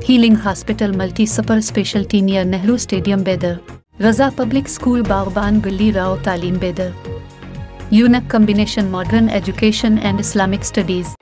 Healing Hospital multi super speciality near Nehru Stadium Bidar. Raza Public School Baghban Gali Rao Taleem Bidar. Unique combination modern education and Islamic studies.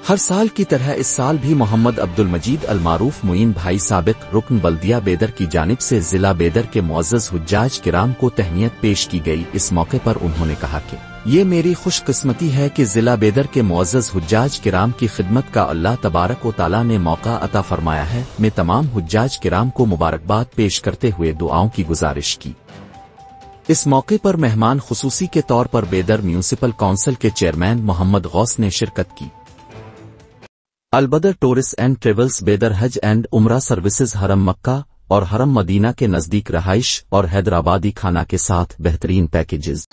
ہر سال کی طرح اس سال بھی محمد عبدالمجید المعروف معین بھائی سابق رکن بلدیہ بیدر کی جانب سے ضلع بیدر کے معزز حجاج کرام کو تہنیت پیش کی گئی. اس موقع پر انہوں نے کہا کہ یہ میری خوش قسمتی ہے کہ ضلع بیدر کے معزز حجاج کرام کی خدمت کا اللہ تبارک و تعالیٰ نے موقع عطا فرمایا ہے. میں تمام حجاج کرام کو مبارکباد پیش کرتے ہوئے دعاؤں کی گزارش کی. اس موقع پر مہمان خصوصی کے طور پر بیدر میونسپل کونسل کے چیئرمین محمد غوث نے شرکت کی. البدر tourist and travels Bidar Hajj and عمرہ سروسز حرم مکہ اور حرم مدینہ کے نزدیک رہائش اور حیدرآبادی کھانا کے ساتھ بہترین پیکیجز.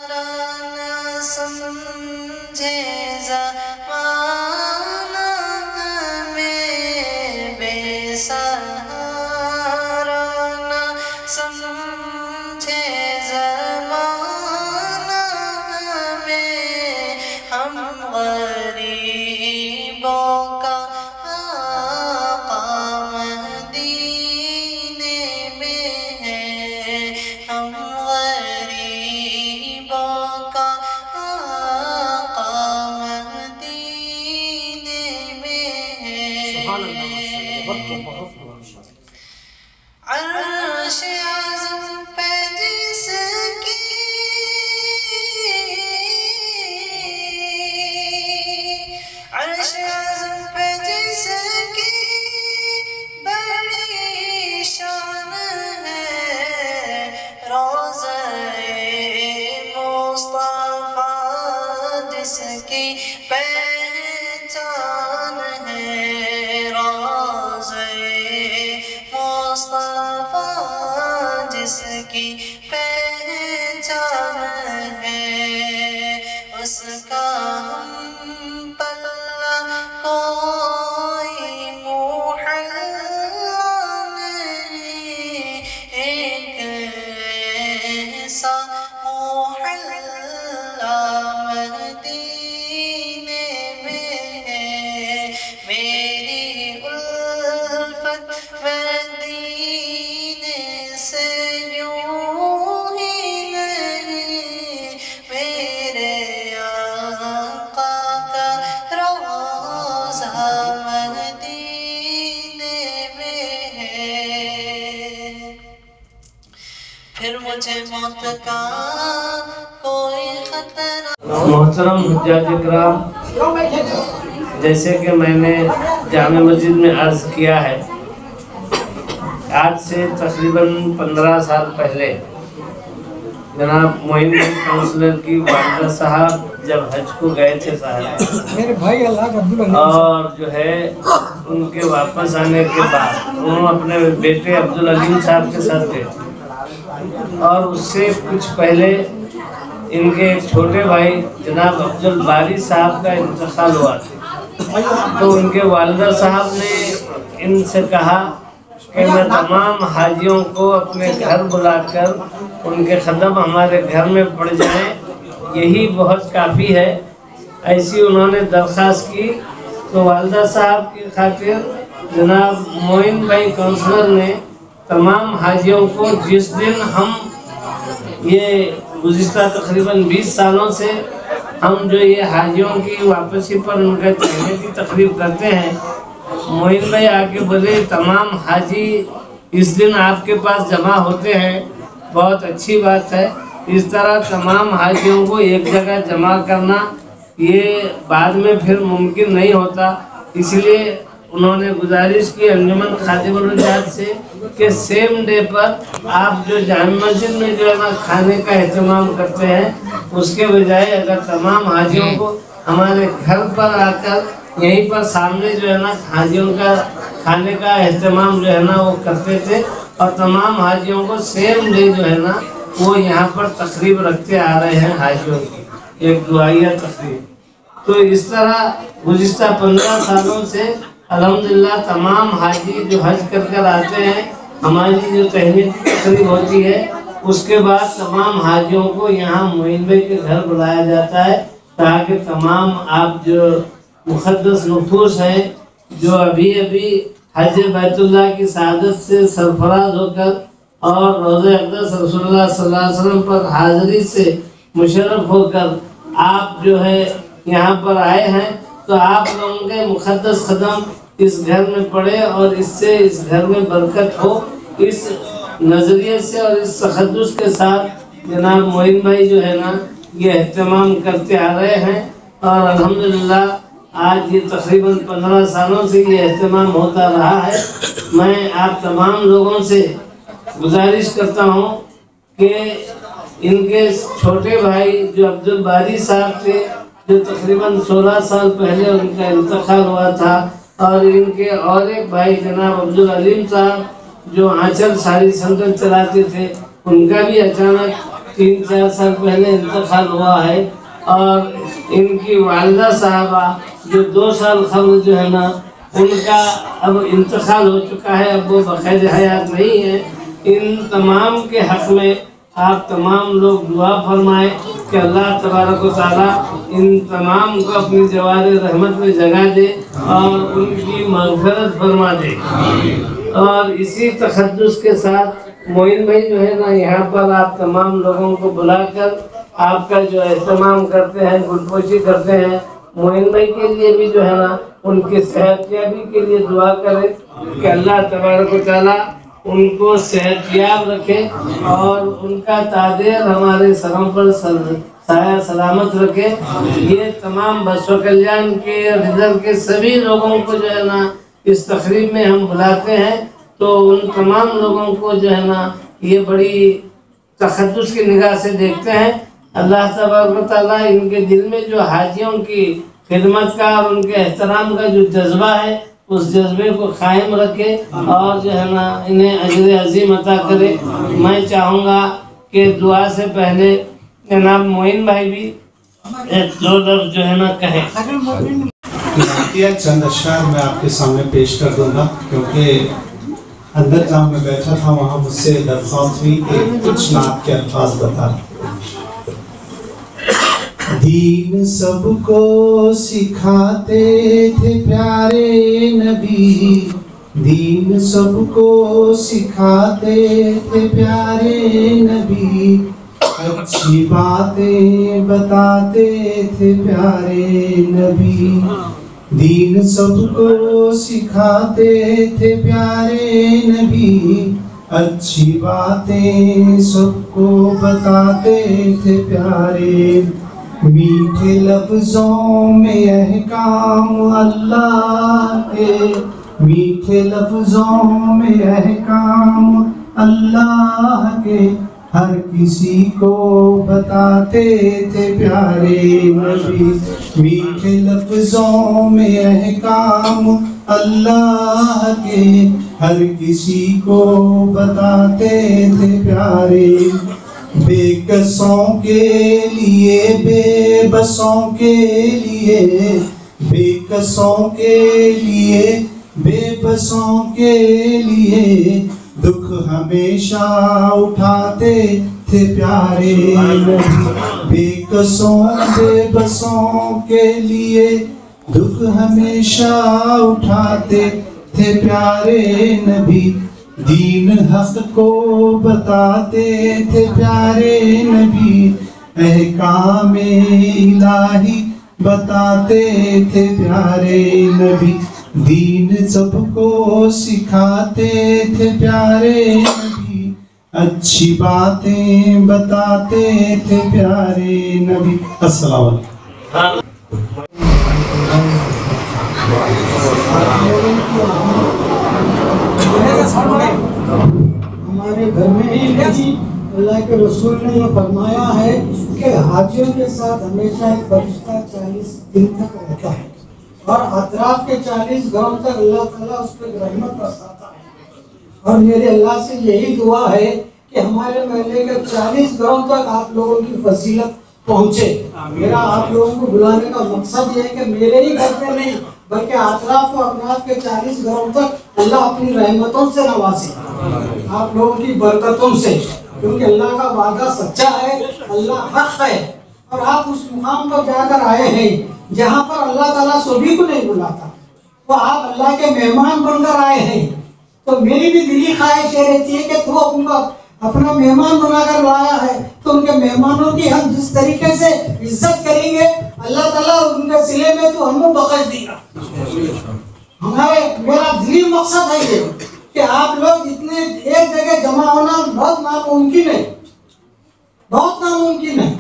محترم حجاج کرام، جیسے کہ میں نے جامع مسجد میں عرض کیا ہے، آج سے تقریباً 15 سال پہلے جناب معین بھائی کونسلر کی والدہ صاحب جب حج کو گئے تھے صاحب، اور جو ہے ان کے واپس آنے کے بعد انہوں اپنے بیٹے عبدالعلیم صاحب کے ساتھ گئے تھے، اور اس سے کچھ پہلے ان کے ایک چھوٹے بھائی جناب عبدالباری صاحب کا انتقال ہوا تھا. تو ان کے والدہ صاحب نے ان سے کہا کہ میں تمام حاجیوں کو اپنے گھر بلا کر ان کے قدم ہمارے گھر میں پڑ جائیں، یہی بہت کافی ہے. ایسی انہوں نے درخواست کی. تو والدہ صاحب کی خاطر جناب معین بھائی کونسلر نے تمام حاجیوں کو، جس دن ہم یہ گزشتہ تقریباً 20 سالوں سے ہم جو یہ حاجیوں کی واپسی پر ان کے تہنیت کی تقریب کرتے ہیں، معین بھائی آ کے بولے تمام حاجی اس دن آپ کے پاس جمع ہوتے ہیں، بہت اچھی بات ہے. اس طرح تمام حاجیوں کو ایک جگہ جمع کرنا یہ بعد میں پھر ممکن نہیں ہوتا، اس لیے انہوں نے گزارش کی انجمن خادم الحجاج سے کہ سیم ڈے پر آپ جو جامع مسجد میں جو ہے نا کھانے کا اہتمام کرتے ہیں، اس کے بجائے اگر تمام حاجیوں کو ہمارے گھر پر آ کر یہیں پر سامنے جو ہے نا حاجیوں کا کھانے کا اہتمام جو ہے نا وہ کرتے تھے، اور تمام حاجیوں کو سیم ڈے جو ہے نا وہ یہاں پر تقریب رکھتے آ رہے ہیں حاجیوں کی، ایک دعائیہ تقریب. تو اس طرح گزشتہ 15 سالوں سے الحمدللہ تمام حاجی جو حج کر کر آتے ہیں، ہماری جو تہنیت کی تقریب ہوتی ہے، اس کے بعد تمام حاجیوں کو یہاں معین بھائی کے گھر بلایا جاتا ہے تاکہ تمام آپ جو مقدس نفوس ہیں جو ابھی حج بیت اللہ کی سعادت سے سرفراز ہو کر اور روضہ اقدس رسول اللہ صلی اللہ علیہ وسلم پر حاضری سے مشرف ہو کر آپ جو ہے یہاں پر آئے ہیں، تو آپ لوگوں کے مقدس قدم اس گھر میں پڑے اور اس سے اس گھر میں برکت ہو، اس نظریے سے اور اس تقدس کے ساتھ جناب معین بھائی جو ہے نا یہ اہتمام کرتے آ رہے ہیں، اور الحمدللہ آج یہ تقریباً 15 سالوں سے یہ اہتمام ہوتا رہا ہے۔ میں آپ تمام لوگوں سے گزارش کرتا ہوں کہ ان کے چھوٹے بھائی جو عبد الباری صاحب تھے، جو تقریباً 16 سال پہلے ان کا انتقال ہوا تھا، اور ان کے اور ایک بھائی جناب عبد العلیم صاحب جو آنچل ساری سلطنت چلاتے تھے، ان کا بھی اچانک 3-4 سال پہلے انتقال ہوا ہے، اور ان کی والدہ صاحبہ جو 2 سال قبل جو ہے نا ان کا اب انتقال ہو چکا ہے، اب وہ بقید حیات نہیں ہے۔ ان تمام کے حق میں آپ تمام لوگ دعا فرمائیں کہ اللہ تبارک و تعالیٰ ان تمام کو اپنی جوار رحمت میں جگہ دے اور ان کی مغفرت فرما دے۔ اور اسی تقدس کے ساتھ معین بھائی جو ہے نا یہاں پر آپ تمام لوگوں کو بلا کر آپ کا جو اہتمام کرتے ہیں، گلپوشی کرتے ہیں۔ معین بھائی کے لیے بھی جو ہے نا ان کی صحت یابی کے لیے دعا کریں کہ اللہ تبارک و تعالیٰ ان کو صحت یاب رکھے اور ان کا تاجر ہمارے سروں پر سایہ سلامت رکھے۔ یہ تمام بسو کلیان کے رزلٹ کے سبھی لوگوں کو جو ہے نا اس تقریب میں ہم بلاتے ہیں، تو ان تمام لوگوں کو جو ہے نا یہ بڑی تقدس کی نگاہ سے دیکھتے ہیں۔ اللہ تبارک و تعالیٰ ان کے دل میں جو حاجیوں کی خدمت کا اور ان کے احترام کا جو جذبہ ہے اس جذبے کو قائم رکھے اور جو ہے نا انہیں اجر عظیم عطا کرے۔ میں چاہوں گا کہ دعا سے پہلے جناب معین بھائی بھی 1-2 لفظ جو ہے نا کہیں۔ چند اشعار میں آپ کے سامنے پیش کر دوں گا، کیونکہ اندر جہاں میں بیٹھا تھا وہاں مجھ سے درخواست ہوئی کہ کچھ نعت کے الفاظ بتا۔ دین سب کو سکھاتے تھے پیارے نبی، دین سب کو سکھاتے تھے پیارے نبی، اچھی باتیں بتاتے تھے پیارے نبی، دین سب کو سکھاتے تھے پیارے نبی، اچھی باتیں سب کو بتاتے تھے پیارے، میٹھے لفظوں میں احکام اللہ کے، میٹھے لفظوں میں احکام اللہ کے، ہر کسی کو بتاتے تھے پیارے نبی، میٹھے لفظوں میں احکام اللہ کے، ہر کسی کو بتاتے تھے پیارے، بے کسوں کے لیے بے بسوں کے لیے، بے کسوں کے لیے بے بسوں کے لیے، دکھ ہمیشہ اٹھاتے تھے پیارے نبی، بے کسوں بے بسوں کے لیے دکھ ہمیشہ اٹھاتے تھے پیارے نبی، دین حق کو بتاتے تھے پیارے نبی، احکام الہی بتاتے تھے پیارے نبی، دین سب کو سکھاتے تھے پیارے نبی، اچھی باتیں بتاتے تھے پیارے نبی۔ السلام علیکم۔ ہمارے گھر میں ہی نہیں، اللہ کے رسول نے یہ فرمایا ہے کہ حاجیوں کے ساتھ ہمیشہ ایک فرشتہ 40 دن تک رہتا ہے، اور اطراف کے 40 گھروں تک اللہ تعالیٰ اس پہ رحمت برساتا ہے۔ اور میرے اللہ سے یہی دعا ہے کہ ہمارے محلے کے 40 گھروں تک آپ لوگوں کی فضیلت پہنچے۔ میرا آپ لوگوں کو بلانے کا مقصد یہ ہے کہ میرے ہی گھر پہ نہیں بلکہ اطراف و اطراف کے 40 گھروں تک اللہ اپنی رحمتوں سے نوازے، آپ لوگوں کی برکتوں سے، کیونکہ اللہ کا وعدہ سچا ہے، اللہ حق ہے، اور آپ اس مقام پر جا کر آئے ہیں جہاں پر اللہ تعالیٰ سبھی کو نہیں بلاتا، تو آپ اللہ کے مہمان بن کر آئے ہیں، تو میری بھی دلی خواہش یہ رہتی ہے کہ تو ان کو اپنا مہمان بنا کر لایا ہے تو ان کے مہمانوں کی ہم جس طریقے سے عزت کریں گے اللہ تعالیٰ ان کے سلے میں تو ہم کو بخش دے گا۔ میرا دلی مقصد ہے یہ کہ آپ لوگ اتنے ایک جگہ جمع ہونا بہت ناممکن ہے، بہت ناممکن ہے،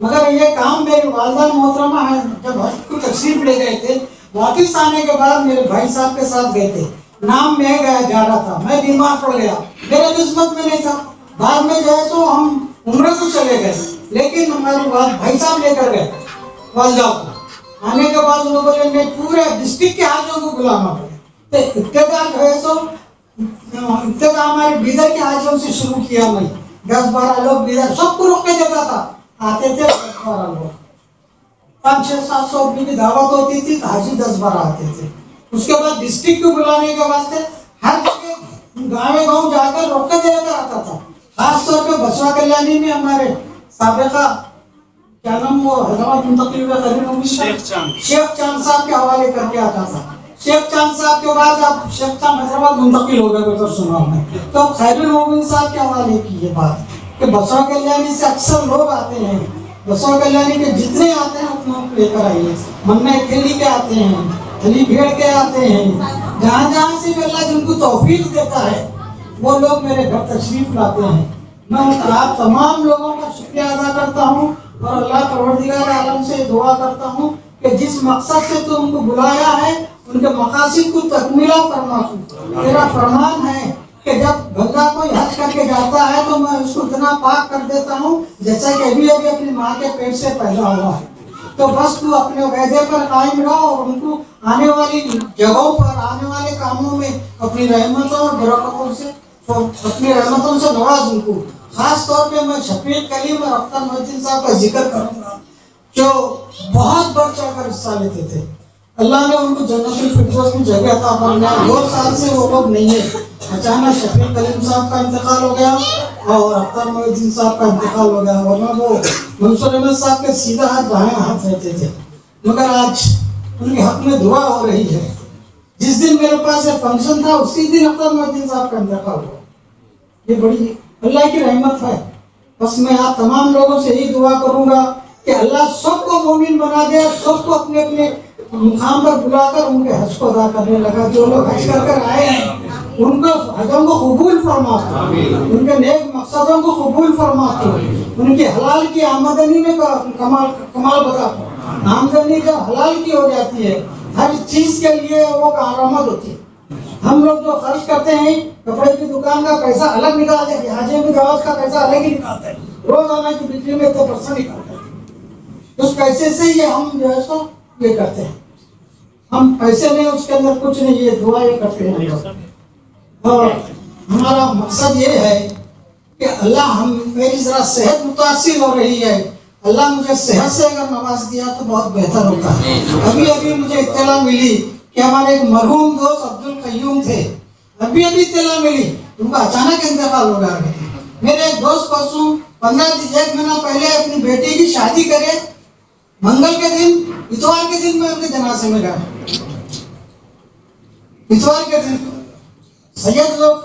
مگر یہ کام میری والدہ محترمہ ہے جب حج کو تشریف لے گئے تھے، واپس آنے کے بعد میرے بھائی صاحب کے ساتھ گئے تھے، نام میں جا رہا تھا، میں بیمار پڑ گیا، میرے قسمت میں نہیں تھا، بعد میں جو ہے تو ہم عمرے کو چلے گئے، لیکن ہمارے بھائی صاحب لے کر گئے والدہ کو، آنے کے بعد ان لوگوں نے پورے ڈسٹرکٹ کے حاجیوں کو بلانا پڑا، ابتدا جو ہے تو ابتدا ہمارے بیدر کے حاجیوں سے شروع کیا، میں 10-12 لوگ بیدر سب کو روک کے دیتا تھا، آتے تھے 10-12 لوگ، 500-700 روپے کی دعوت ہوتی تھی، حاجی 10-12 آتے تھے، اس کے بعد ڈسٹرکٹ کو بلانے کے واسطے ہر جگہ گاؤں جا کر روک کے دے کر آتا تھا، خاص طور پہ بسوا کلیانی میں ہمارے سابقہ کیا نام وہ حیدرآباد منتقل ہوئے شیخ چاند صاحب کے حوالے کر کے آتا تھا، شیخ چاند صاحب کے بعد اب شیخ چاند حیدرآباد منتقل ہو گئے تو سنا میں، تو خیر المومن صاحب کے حوالے کی یہ بات کہ بسوا کلیانی سے اکثر لوگ آتے ہیں، بسوا کلیانی کے جتنے آتے ہیں اپنا لے کر آئیے، منا کھیلی کے آتے ہیں، علی بھیڑ کے آتے ہیں، جہاں جہاں سے بھی اللہ جن کو توفیق دیتا ہے وہ لوگ میرے گھر تشریف لاتے ہیں، میں آپ تمام لوگوں کا شکریہ ادا کرتا ہوں اور اللہ پروردگار عالم سے دعا کرتا ہوں کہ جس مقصد سے تو ان کو بلایا ہے ان کے مقاصد کو تکمیلہ فرما۔ میرا فرمان ہے کہ جب بندہ کوئی حج کر کے جاتا ہے تو میں اس کو اتنا پاک کر دیتا ہوں جیسا کہ ابھی اپنی ماں کے پیٹ سے پیدا ہوا ہے، تو بس تو اپنے وعدے پر قائم رہو اور ان کو آنے والی جگہوں پر آنے والے کاموں میں اپنی رحمتوں اور برکتوں سے اپنی رحمتوں سے نواز ان کو۔ خاص طور پہ میں شفیق کلیم اور اختر محدثین صاحب کا ذکر کروں گا جو بہت بڑھ چڑھ کر حصہ لیتے تھے، اللہ نے ان کو جنت الفردوس میں جگہ عطا فرمائی، 2 سال سے وہ لوگ نہیں ہیں، اچانک شفیق کلیم صاحب کا انتقال ہو گیا اور اختر محدثین صاحب کا انتقال ہو گیا، ورنہ وہ منصور احمد صاحب کے سیدھا ہاتھ دائیں ہاتھ رہتے تھے، مگر آج ان کے حق میں دعا ہو رہی ہے۔ جس دن میرے پاس یہ فنکشن تھا اسی دن اختر محدثین صاحب کا انتقال ہوا، یہ بڑی اللہ کی رحمت ہے۔ بس میں آپ تمام لوگوں سے یہی دعا کروں گا کہ اللہ سب کو مومن بنا دے، سب کو اپنے اپنے مقام پر بلا کر ان کے حج کو ادا کرنے لگا، جو لوگ حج کر کر آئے ہیں ان کو حجوں کو قبول فرما، ان کے نیک مقصدوں کو قبول فرما، ان کی حلال کی آمدنی میں کمال بتا، آمدنی جب حلال کی ہو جاتی ہے ہر چیز کے لیے وہ کارآمد ہوتی ہے۔ ہم لوگ جو خرچ کرتے ہیں کپڑے کی دکان کا پیسہ الگ نکالتے ہیں، حاجی کی دعوت کا پیسہ الگ ہی نکالتے ہیں، روزانہ کی بجلی میں 2% نکالتے ہیں، اس پیسے سے یہ ہم جو ہے سو یہ کرتے ہیں، ہم پیسے نہیں اس کے اندر کچھ نہیں، یہ دعا یہ کرتے ہیں اور ہمارا مقصد یہ ہے کہ اللہ میری ذرا صحت متاثر ہو رہی ہے، اللہ مجھے صحت سے اگر نواز دیا تو بہت بہتر ہوتا ہے۔ ابھی مجھے اطلاع ملی کہ ہمارے ایک مرحوم دوست عبد القیوم تھے، ابھی اطلاع ملی ان کا اچانک انتقال ہو گیا۔ میرے ایک دوست پرسوں 1 مہینہ پہلے اپنی بیٹی کی شادی کرے، منگل کے دن اتوار کے دن میں ان کے جنازے میں گیا، اتوار کے دن سید لوگ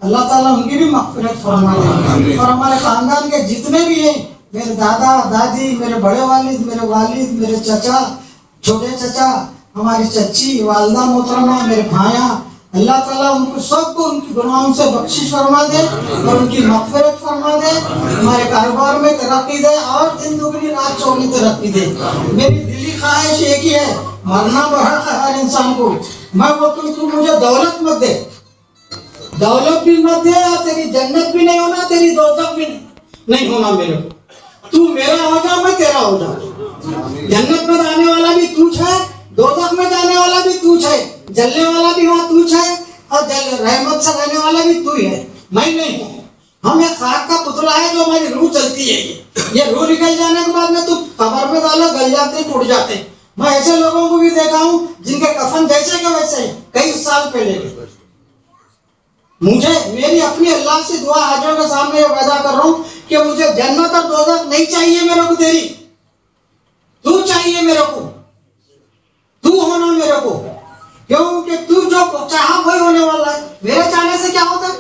اللہ تعالیٰ ان کی بھی مغفرت فرمائے، اور ہمارے خاندان کے جتنے بھی ہیں، میرے دادا دادی، میرے بڑے والد، میرے چچا، چھوٹے چچا، ہماری چچی، والدہ محترمہ، میرے بھائیاں، اللہ تعالیٰ ان کو سب کو ان کی گناہوں سے بخشش فرما دے اور ان کی مغفرت فرما دے، ہمارے کاروبار میں ترقی دے اور دن دگنی رات چوگنی ترقی دے۔ میری دلی خواہش ایک ہی ہے، مرنا بحق ہے ہر انسان کو، میں وہ تو مجھے دولت مت دے، دولت بھی مت دے اور تیری جنت بھی نہیں ہونا، تیری دوزخ بھی نہیں ہونا، میرے کو تو میرا ہو جا میں تیرا ہو جا، جنت میں جانے والا بھی تو ہے، دوزخ میں جانے والا بھی تو ہے، جلنے والا بھی وہاں تو ہے اور رحمت سے رہنے والا بھی تو ہی ہے، میں نہیں ہوں۔ ہم ایک خاک کا پتلا ہے جو ہماری روح چلتی ہے، یہ روح نکل جانے کے بعد میں تو قبر میں ڈالا گل جاتے ٹوٹ جاتے۔ میں ایسے لوگوں کو بھی دیکھا ہوں جن کے کفن جیسے کہ ویسے کئی سال پہلے کے۔ مجھے میری اپنی اللہ سے دعا حاجوں کے سامنے یہ وعدہ کر رہا ہوں کہ مجھے جنت اور دوزخ نہیں چاہیے میرے کو تیری، تو چاہیے میرے کو، تو ہونا میرے کو، کیونکہ تو جو چاہا وہی ہونے والا ہے، میرے چاہنے سے کیا ہوتا ہے؟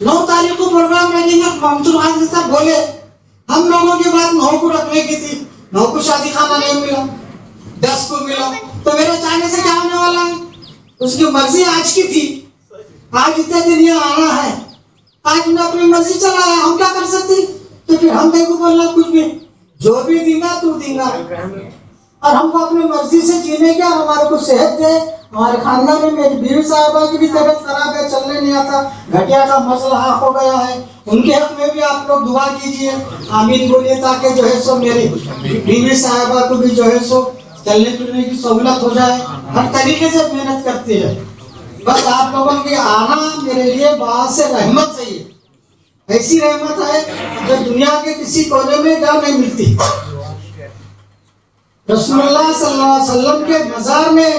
9 تاریخ کو پروگرام رکھیں گے، منصور حاضر صاحب بولے ہم لوگوں کی بات 9 کو رکھنے کی تھی، 9 کو شادی خانہ نہیں ملا، 10 کو ملا، تو میرے چاہنے سے کیا ہونے والا ہے؟ اس کی مرضی آج کی تھی، آج اتنے دن یہ آنا ہے، آج نے اپنی مرضی چلایا، ہم کیا کر سکتے؟ تو پھر ہم دیکھو بولنا کچھ بھی جو بھی دیں گا تو دیں گا، اور ہم کو اپنی مرضی سے جینے کے، اور ہمارے کو صحت دے۔ ہمارے خاندان میں میری بیوی صاحبہ کی بھی طبیعت خراب ہے، چلنے نہیں آتا، گھٹیا کا مسئلہ ہو گیا ہے، ان کے حق میں بھی آپ لوگ دعا کیجئے، آمین بولیے، تاکہ جو ہے سو میری بیوی صاحبہ کو بھی جو ہے سو چلنے پھرنے کی سہولت ہو جائے، ہر طریقے سے محنت کرتی ہے۔ بس آپ لوگوں کی آنا میرے لیے باعث سے رحمت چاہیے، ایسی رحمت ہے جو دنیا کے کسی کونے میں جا نہیں ملتی۔ رسول اللہ صلی اللہ علیہ وسلم کے مزار میں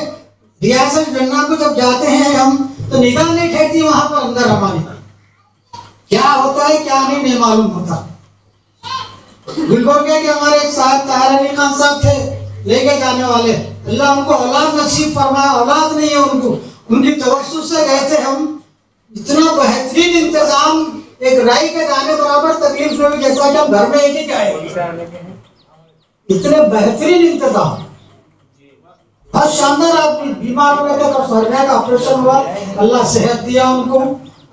ریاض الجنہ کو جب جاتے ہیں ہم، تو نگاہ نہیں ٹھہرتی وہاں پر اندر ہماری، کیا ہوتا ہے کیا نہیں معلوم ہوتا۔ بالکل کہ ہمارے ایک صاحب طاہر علی خان صاحب تھے لے کے جانے والے، اللہ ان کو اولاد نصیب فرمائے، اولاد نہیں ہے ان کو، ان کی توسط سے گئے تھے ہم، اتنا بہترین انتظام، ایک رائی کے دانے برابر تکلیف نہیں ہوئی، جیسا کہ ہم گھر میں ایک ہی گئے، اتنے بہترین انتظام، بہت شاندار۔ آپ بیمار ہو گئے تھے تو سرنے کا آپریشن ہوا، اللہ صحت دیا ان کو،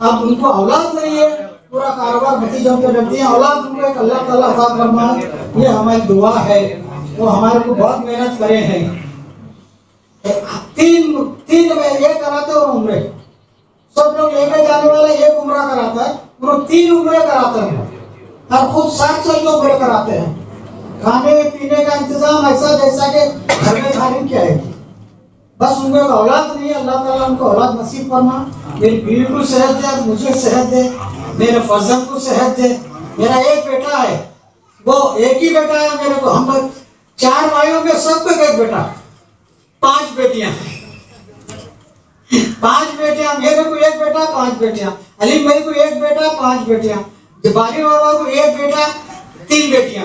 اب ان کو اولاد نہیں ہے، پورا کاروبار بھتیجوں کے رکھتی ہیں، اولاد ان کو ایک اللہ تعالیٰ عطا فرمائے، یہ ہماری دعا ہے۔ وہ ہمارے کو بہت محنت کرے ہیں، تین میں یہ کراتے اور عمرے، سب لوگ لے کے جانے والے ایک عمرہ کراتا ہے، وہ 3 عمرے کراتے ہیں، اور خود 60 سال کے عمرے کراتے ہیں، کھانے پینے کا انتظام ایسا جیسا کہ گھر میں کھانے کیا ہے۔ بس ان کو ایک اولاد نہیں ہے، اللہ تعالیٰ ان کو اولاد نصیب فرما، میری بیوی کو صحت دے، مجھے صحت دے، میرے فرزند کو صحت دے۔ میرا ایک بیٹا ہے، وہ ایک ہی بیٹا ہے میرے کو، ہم 4 بھائیوں میں سب کو ایک بیٹا، 5 بیٹیاں، 5 بیٹیاں، میرے کو ایک بیٹا 5 بیٹیاں، علی بھائی کو ایک بیٹا 5 بیٹیاں، جباری بابا کو ایک بیٹا 3 بیٹیاں،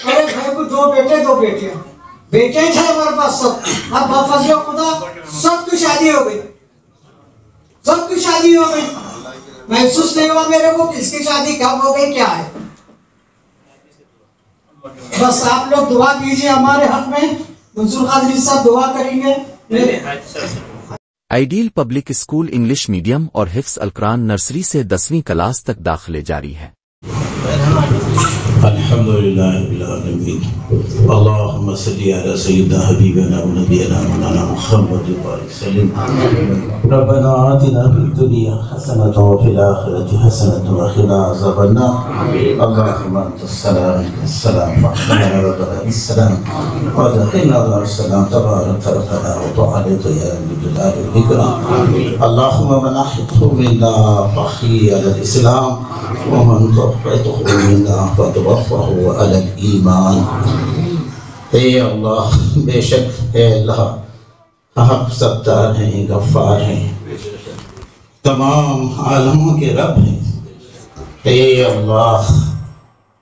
میرے بھائی کو 2 بیٹے 2 بیٹیاں، بیٹے تھے ہمارے پاس سب، اب بفضل خدا سب کی شادی ہو گئی، سب کی شادی ہو گئی، محسوس نہیں ہوا میرے کو کس کی شادی کب ہو گئی کیا ہے۔ بس آپ لوگ دعا کیجئے ہمارے حق میں، منصور قادری صاحب دعا کریں گے۔ Ideal public school English medium اور حفظ القرآن نرسری سے 10ویں کلاس تک داخلے جاری ہے۔ الحمدللہ رب العالمین، اللہم صلی علی سیدنا حبیبنا و نبینا مولانا محمد وبارک وسلم۔ ربنا آتنا فی الدنیا حسنۃ وفی الآخرۃ حسنۃ وقنا عذاب النار۔ اللہم انت السلام منک السلام فاحمدنا ربنا بالسلام وادخلنا دار السلام تبارک ربنا وتعالى یا ذی الجلال والاکرام۔ اللہم من احبه منا فاحیه علی الاسلام ومن توفیته منا فتوفه علی الایمان۔ اے اللہ، بے شک اے اللہ آپ ستار ہیں، غفار ہیں، تمام عالموں کے رب ہیں۔ اے اللہ،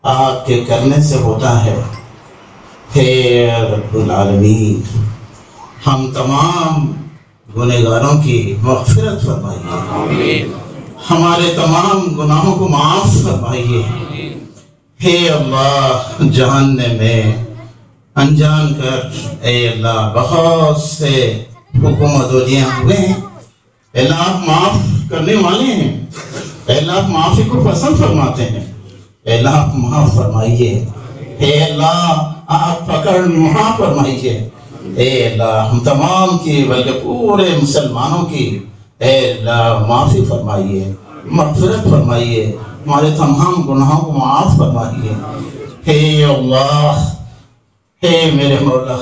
آپ کے کرنے سے ہوتا ہے۔ اے رب العالمین، ہم تمام گنہگاروں کی مغفرت فرمائیے، ہمارے تمام گناہوں کو معاف فرمائیے۔ اے اللہ، جاننے میں انجان کر اے اللہ بہت سے حکومتیاں ہوئے ہیں، اے اللہ آپ معاف کرنے والے ہیں، اے اللہ آپ معافی کو پسند فرماتے ہیں، اے اللہ آپ معاف فرمائیے، اے اللہ آپ پکڑ معاف فرمائیے، اے اللہ ہم تمام کی بلکہ پورے مسلمانوں کی اے اللہ معافی فرمائیے، مغفرت فرمائیے، ہمارے تمام گناہوں کو معاف فرمائیے۔ اے اللہ، اے میرے مولا،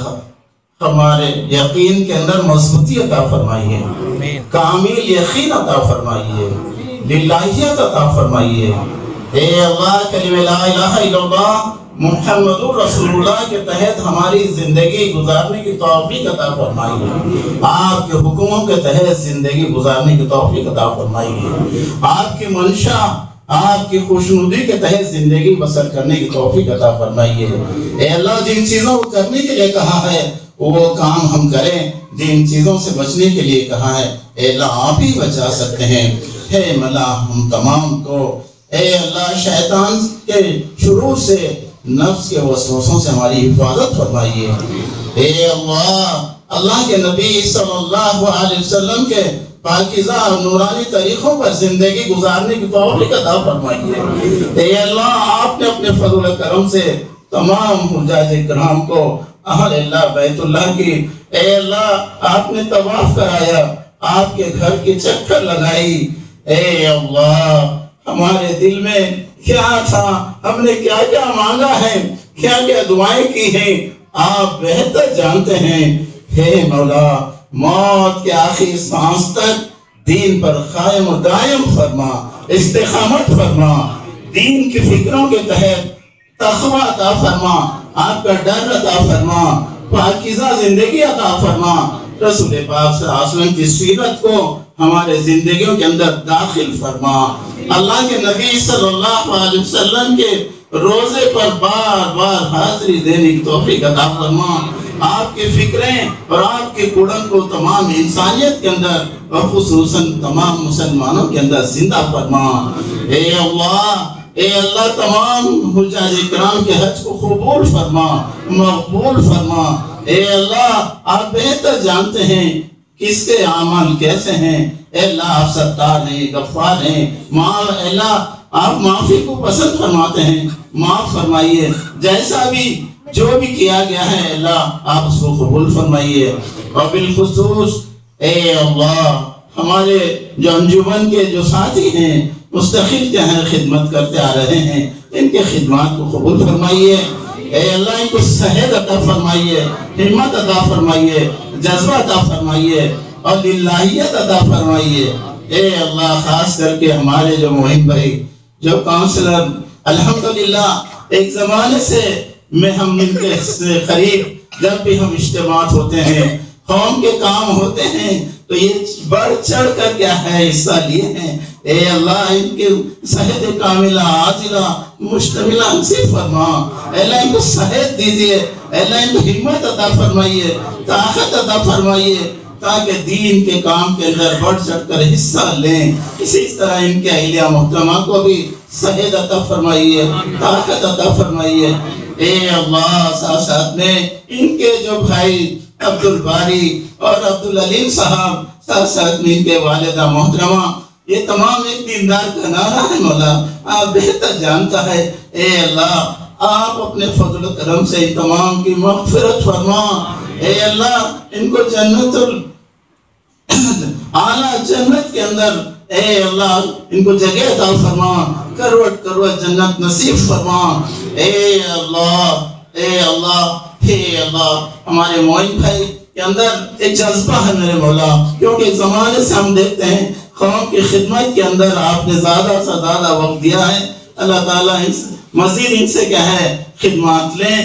ہمارے یقین کے اندر مضبوطی عطا فرمائیے، کامل یقین عطا فرمائیے، للہیت عطا فرمائیے۔ اے اللہ، کلمہ لا الہ الا اللہ محمد رسول اللہ کے تحت ہماری زندگی گزارنے کی توفیق عطا فرمائیے، آپ کے حکموں کے تحت زندگی گزارنے کی توفیق عطا فرمائیے، آپ کی منشا آپ کی خوشنودی کے تحت زندگی بسر کرنے کی توفیق عطا فرمائیے۔ اے اللہ جن چیزوں کو کرنے کے لیے کہا ہے وہ کام ہم کریں، جن چیزوں سے بچنے کے لیے کہا ہے اے اللہ آپ ہی بچا سکتے ہیں۔ اے مولا ہم تمام کو اے اللہ شیطان کے شروع سے نفس کے وسوسوں سے ہماری حفاظت فرمائیے۔ اے اللہ کے نبی صلی اللہ علیہ وسلم کے پاکیزہ اور نورانی طریقوں پر زندگی گزارنے کی توفیق عطا فرمائیے۔ اے اللہ آپ نے اپنے فضل و کرم سے تمام حجاج کرام کو اہل اللہ بیت اللہ کی اے اللہ آپ نے طواف کرایا، آپ کے گھر کی چکر لگائی۔ اے اللہ ہمارے دل میں کیا تھا، ہم نے کیا کیا مانگا ہے، کیا کیا دعائیں کی ہیں، آپ بہتر جانتے ہیں۔ ہے مولا موت کے آخری سانس تک دین پر قائم و دائم فرما، استقامت فرما، دین کی فکروں کے تحت تقوی عطا فرما، آپ کا ڈر عطا فرما، پاکیزہ زندگی عطا فرما۔ رسول پاک صلی اللہ علیہ وسلم کی سیرت کو ہمارے زندگیوں کے اندر داخل فرما۔ اللہ کے نبی صلی اللہ علیہ وسلم کے روزے پر بار بار حاضری دینے کی توفیق عطا فرما۔ آپ کی فکریں اور آپ کے قرآن کو تمام انسانیت کے اندر اور خصوصاً تمام مسلمانوں کے اندر زندہ فرما۔ اے اللہ تمام حجاج کرام کے حج کو قبول فرما، مقبول فرما۔ اے اللہ آپ بہتر جانتے ہیں کس کے اعمال کیسے ہیں۔ اے اللہ آپ ستار ہیں، غفار ہیں، اے اللہ آپ معافی کو پسند فرماتے ہیں، معاف فرمائیے۔ جیسا بھی جو بھی کیا گیا ہے اللہ آپ اس کو قبول فرمائیے۔ اور بالخصوص اے اللہ ہمارے جو انجمن کے جو ساتھی ہیں مستقل کے ہیں خدمت کرتے آ رہے ہیں، ان کے خدمات کو قبول فرمائیے۔ اے اللہ ان کو صحت عطا فرمائیے، ہمت عطا فرمائیے، جذبہ عطا فرمائیے اور للہیت عطا فرمائیے۔ اے اللہ خاص کر کے ہمارے جو معین بھائی جو کاؤنسلر الحمدللہ ایک زمانے سے میں ہم ان کے قریب جب بھی ہم اجتماعات ہوتے ہیں قوم کے کام ہوتے ہیں تو یہ بڑھ چڑھ کر کیا ہے حصہ لیے ہیں۔ اے اللہ ان کے صحت کاملہ عاجلہ مشتملہ نصیب فرما۔ اے اللہ ان کو صحت دیجئے، اے اللہ ان کو ہمت عطا فرمائیے، طاقت عطا فرمائیے تاکہ دین کے کام کے اندر بڑھ چڑھ کر حصہ لیں۔ اسی طرح ان کے اہلیہ محترمہ کو بھی صحت عطا فرمائیے، طاقت عطا فرمائیے۔ اے اللہ ساتھ ساتھ میں ان کے جو بھائی عبد الباری اور عبد العلیم صاحب ساتھ ساتھ میں ان کے والدہ محترمہ یہ تمام ایک دیندار کا نعرہ ہے مولا آپ بہتر جانتا ہے۔ اے اللہ آپ اپنے فضل و کرم سے ان تمام کی مغفرت فرما۔ اے اللہ ان کو جنت اعلیٰ جنت کے اندر اے اللہ ان کو جگہ عطا فرما، کروٹ کروٹ جنت نصیب فرما۔ اے اللہ اے اللہ اے اللہ ہمارے معین بھائی کے اندر ایک جذبہ ہے میرے مولا، کیونکہ زمانے سے ہم دیکھتے ہیں قوم کی خدمت کے اندر آپ نے زیادہ سے زیادہ وقت دیا ہے۔ اللہ تعالیٰ مزید ان سے کیا ہے خدمات لیں،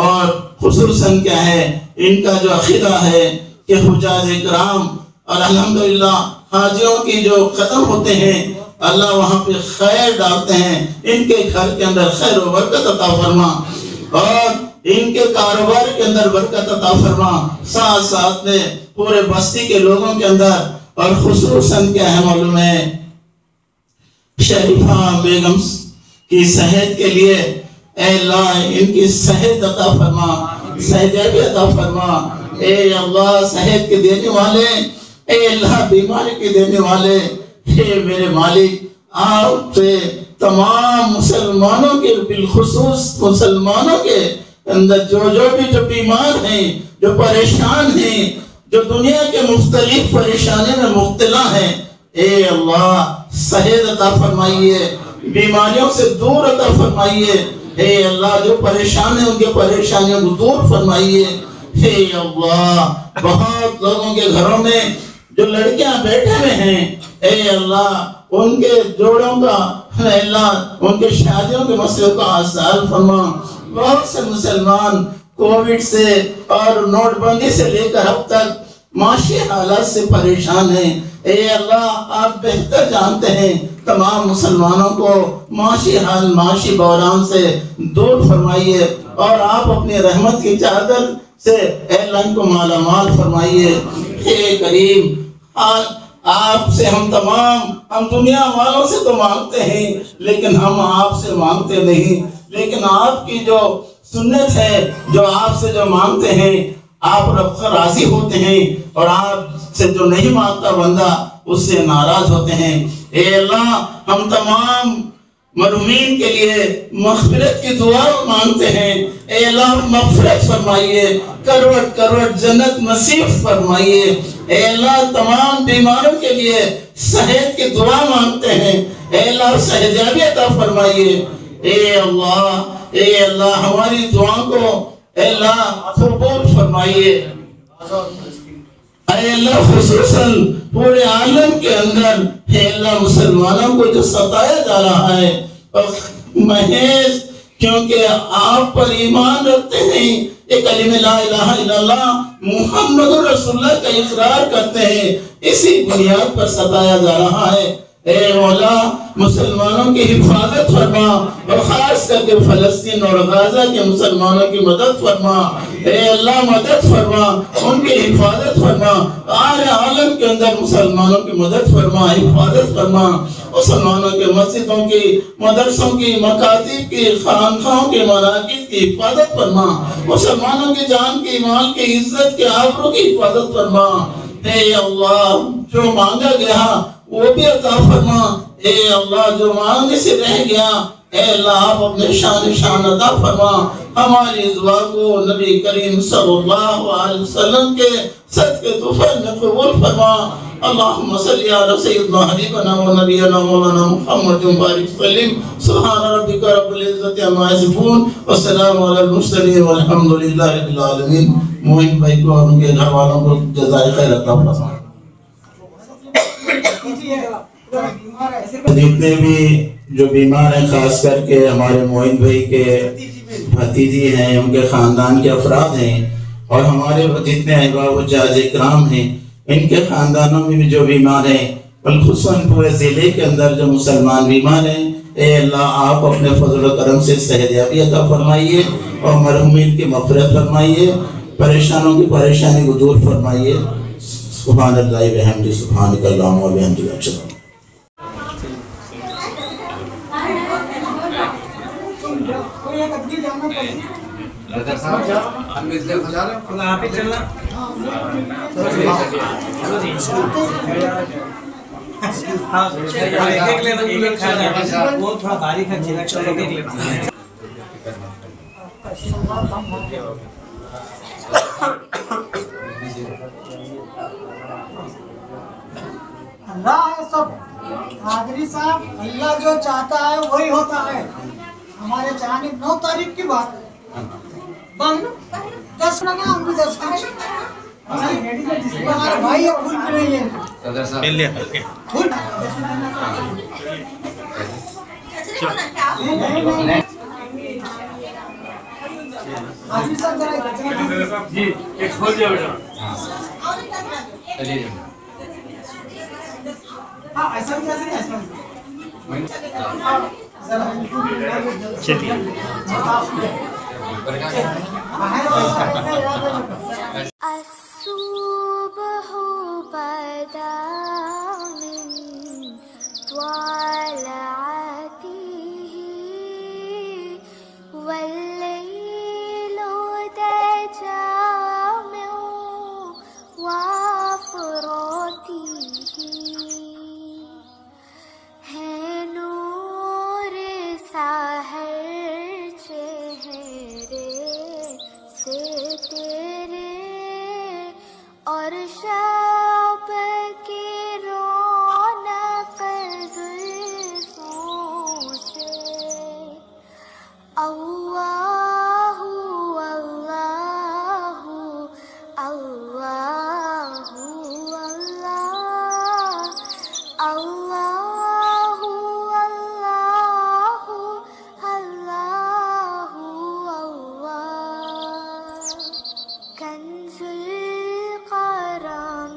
اور خصوصاً کیا ہے ان کا جو عقیدہ ہے کہ حجاج کرام اور الحمدللہ حاجیوں کی جو قدم ہوتے ہیں اللہ وہاں پہ خیر ڈالتے ہیں، ان کے گھر کے اندر خیر و برکت عطا فرما اور ان کے کاروبار کے اندر برکت عطا فرما، ساتھ ساتھ میں پورے بستی کے لوگوں کے اندر اور خصوصاً کیا ہے معلوم ہے شریفہ بیگم کی صحت کے لیے اے اللہ ان کی صحت عطا فرما، صحت عطا فرما۔ اے اللہ صحت کے دینے والے، اے اللہ بیماری کے دینے والے، اے میرے مالک آپ سے تمام مسلمانوں کے بالخصوص مسلمانوں کے اندر جو بیمار ہیں، جو پریشان ہیں، جو دنیا کے مختلف پریشانی میں مبتلا ہیں، اے اللہ صحت عطا فرمائیے، بیماریوں سے دور عطا فرمائیے۔ اے اللہ جو پریشان ہیں ان کے پریشانیوں کو دور فرمائیے۔ اے اللہ بہت لوگوں کے گھروں میں جو لڑکیاں بیٹھے ہوئے ہیں اے اللہ ان کے جوڑوں کا اے اللہ ان کے شادیوں کے مسئلوں کا حل فرما۔ بہت سے مسلمان کووڈ سے اور نوٹ بندی سے لے کر اب تک معاشی حالات سے پریشان ہیں۔ اے اللہ آپ بہتر جانتے ہیں تمام مسلمانوں کو معاشی حال معاشی بحران سے دور فرمائیے اور آپ اپنی رحمت کی چادر سے اے اللہ ان کو مالا مال فرمائیے۔ اے کریم آپ سے ہم دنیا والوں سے تو مانگتے ہیں لیکن ہم آپ سے مانگتے نہیں، لیکن آپ کی جو سنت ہے جو آپ سے جو مانگتے ہیں آپ رب کا راضی ہوتے ہیں، اور آپ سے جو نہیں مانگتا بندہ اس سے ناراض ہوتے ہیں۔ اے اللہ ہم تمام مرحومین کے لیے مغفرت کی دعا مانگتے ہیں، اے اللہ مغفرت فرمائیے، کروٹ کروٹ جنت نصیب فرمائیے۔ اے اللہ تمام بیماروں کے لیے صحت کی دعا مانگتے ہیں، اے اللہ صحتیابی عطا فرمائیے۔ اے اللہ ہماری دعاؤں کو اے اللہ قبول فرمائیے۔ اے اللہ خصوصاً پورے عالم کے اندر اے اللہ مسلمانوں کو جو ستایا جا رہا ہے محض کیونکہ آپ پر ایمان رکھتے ہیں، ایک کلمہ لا الہ الا اللہ محمد رسول اللہ کا اقرار کرتے ہیں، اسی بنیاد پر ستایا جا رہا ہے۔ اے مولا مسلمانوں کی حفاظت فرما، اور خاص کر کے فلسطین اور غزہ کے مسلمانوں کی مدد فرما۔ اے اللہ مدد فرما، ان کی حفاظت فرما، آل عالم کے اندر مسلمانوں کی مدد فرما، حفاظت فرما۔ مسلمانوں کے مسجدوں کی، مدرسوں کی، مکاتب کی، خانقاہوں کے مراکز کی حفاظت فرما، مسلمانوں کی جان کی، مال کی، عزت کے، آبرو کی حفاظت فرما۔ اے اللہ جو مانگا گیا وہ بھی عطا فرما، اے اللہ جو مانگنے سے رہ گیا اے اللہ آپ اپنے شان عطا فرما۔ ہماری دعا کو نبی کریم صلی اللہ علیہ وسلم کے صدقے طفیل میں قبول فرما۔ اللہم صلی علی سیدنا حبیبنا و نبینا مولانا محمد مبارک وسلم۔ سبحان ربک رب العزت عما یصفون والسلام علی المرسلین والحمد للہ رب العالمین۔ معین بھائی کو اور ان کے گھر والوں کو جزائے خیر عطا فرما۔ جتنے بھی جو بیمار ہیں خاص کر کے ہمارے معین بھائی کے بھتیجی ہیں، ان کے خاندان کے افراد ہیں، اور ہمارے جتنے احباب و جاز اکرام ہیں ان کے خاندانوں میں بھی جو بیمار ہیں، خصوصاً پورے ضلع کے اندر جو مسلمان بیمار ہیں، اے اللہ آپ اپنے فضل و کرم سے صحتیابی عطا فرمائیے اور مرحومین کی مغفرت فرمائیے، پریشانوں کی پریشانی کو دور فرمائیے۔ سبحان اللہ بحمدہ، سبحانک اللہم و بحمدک، اشہد ان وہ تھوڑا باریک ہے اللہ ہے سب قادری صاحب، اللہ جو چاہتا ہے وہی ہوتا ہے۔ ہمارے جانب 9 تاریخ کی بات ہے، 10 لگا ہم بھی 10 ہمارے بھائی یہ پھول پہ نہیں ہے پھول حاجی صاحب ذرا جی ایک کھول دیا بیٹا۔ ہاں ایسا بھی ایسا نہیں چلیے الصبح بدا من طلعته والليل دجى من وفرته ہے نور سحر چہرے سے تیرے اور شب کی رونق زلفوں سے اللہ اللہ اللہ اللہ اللہ اللہ اللہ کنز القرام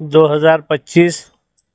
2025